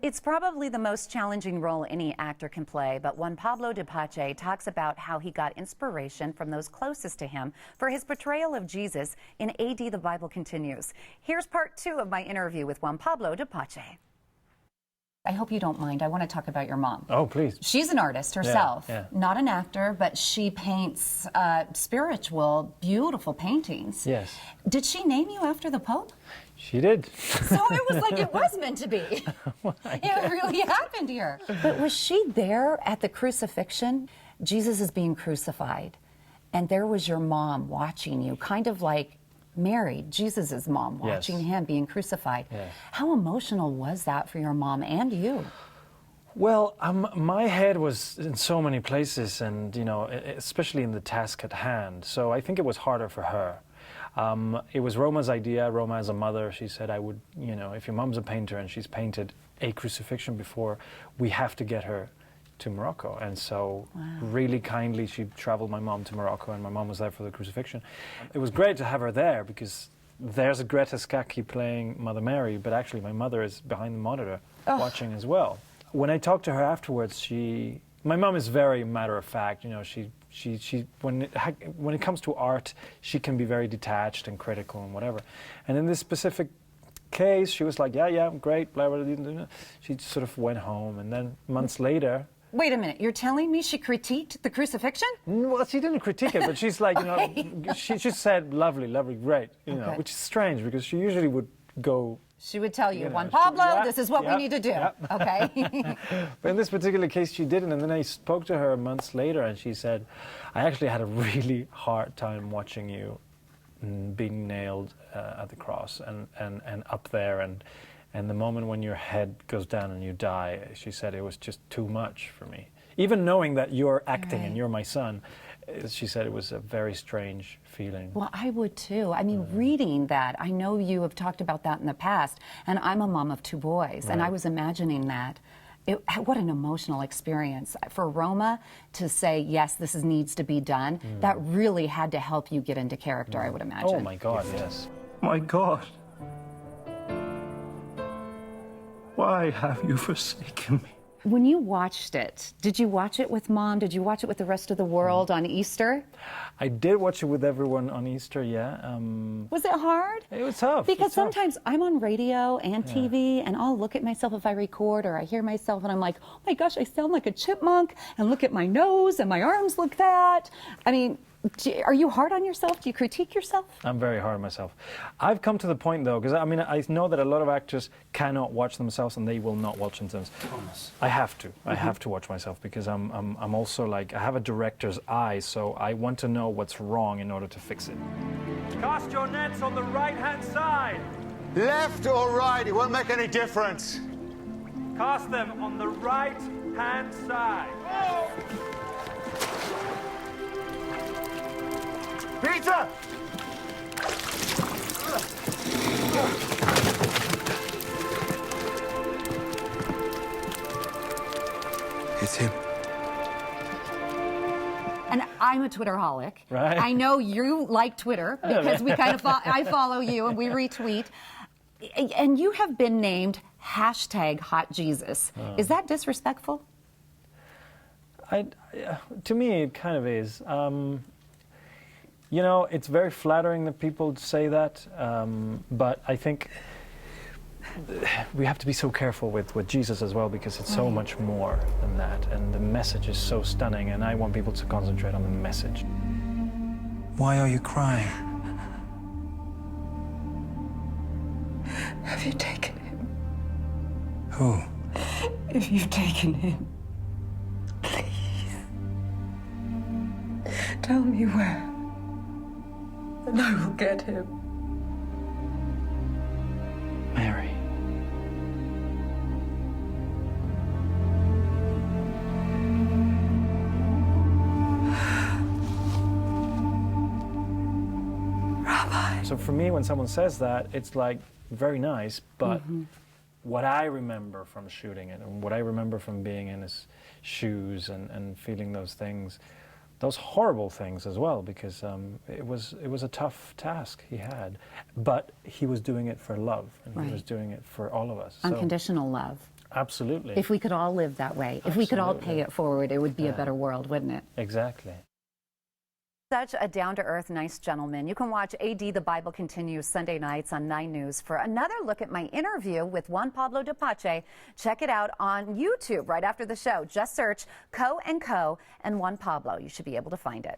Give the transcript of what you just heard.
It's probably the most challenging role any actor can play, but Juan Pablo DiPace talks about how he got inspiration from those closest to him for his portrayal of Jesus in AD The Bible Continues. Here's part 2 of my interview with Juan Pablo DiPace. I hope you don't mind. I want to talk about your mom. Oh, please. She's an artist herself, yeah. Not an actor, but she paints spiritual, beautiful paintings. Yes. Did she name you after the Pope? She did. So it was like it was meant to be. Well, it really happened here. But was she there at the crucifixion? Jesus is being crucified, and there was your mom watching you, kind of like Mary, Jesus' mom, watching him being crucified. Yes. How emotional was that for your mom and you? Well, my head was in so many places, and, you know, especially in the task at hand. So I think it was harder for her. It was Roma's idea. Roma, as a mother, she said, I would, you know, if your mom's a painter and she's painted a crucifixion before, we have to get her to Morocco. And so really kindly, she traveled my mom to Morocco, and my mom was there for the crucifixion. It was great to have her there, because there's a Greta Scacchi playing Mother Mary, but actually my mother is behind the monitor watching as well. When I talked to her afterwards, my mom is very matter of fact. You know, when it comes to art, she can be very detached and critical and whatever. And in this specific case, she was like, yeah, great, blah, blah, blah, blah. She sort of went home, and then months later. Wait a minute, you're telling me she critiqued the crucifixion? Well, she didn't critique it, but she's like, you know, she just said, lovely, lovely, great, you know, which is strange, because she usually would go. She would tell you, Juan Pablo, this is what we need to do, okay? But in this particular case, she didn't, and then I spoke to her months later, and she said, I actually had a really hard time watching you being nailed at the cross and up there, and the moment when your head goes down and you die, she said it was just too much for me. Even knowing that you're acting and you're my son, she said it was a very strange feeling. Well, I would too. I mean, reading that, I know you have talked about that in the past, and I'm a mom of 2 boys, and I was imagining that. What an emotional experience. For Roma to say, yes, this needs to be done, that really had to help you get into character, I would imagine. Oh my God, yes. My God. Why have you forsaken me? When you watched it, did you watch it with Mom? Did you watch it with the rest of the world on Easter? I did watch it with everyone on Easter, yeah. Was it hard? It was tough. Because sometimes I'm on radio and TV, and I'll look at myself if I record or I hear myself, and I'm like, oh my gosh, I sound like a chipmunk, and look at my nose, and my arms look that. I mean, are you hard on yourself? Do you critique yourself? I'm very hard on myself. I've come to the point, though, because I mean, I know that a lot of actors cannot watch themselves, and they will not watch themselves. Thomas. I have to. I have to watch myself, because I'm also like, I have a director's eye, so I want to know what's wrong in order to fix it. Cast your nets on the right-hand side. Left or right, it won't make any difference. Cast them on the right-hand side. Oh! Peter! It's him. And I'm a Twitterholic. Right. I know you like Twitter, because we kind of I follow you and we retweet. And you have been named #HotJesus. Is that disrespectful? To me, it kind of is. You know, it's very flattering that people say that, but I think we have to be so careful with Jesus as well, because it's so much more than that, and the message is so stunning, and I want people to concentrate on the message. Why are you crying? Have you taken him? Who? If you've taken him, please tell me where, and I will get him. Mary. Rabbi. So for me, when someone says that, it's like very nice, but what I remember from shooting it, and what I remember from being in his shoes and feeling those things, those horrible things as well, because it was a tough task he had, but he was doing it for love, and he was doing it for all of us. Unconditional love. Absolutely. If we could all live that way, if we could all pay it forward, it would be a better world, wouldn't it? Exactly. Such a down-to-earth, nice gentleman. You can watch AD The Bible Continues Sunday nights on 9 News for another look at my interview with Juan Pablo DiPace. Check it out on YouTube right after the show. Just search Co&Co and Juan Pablo. You should be able to find it.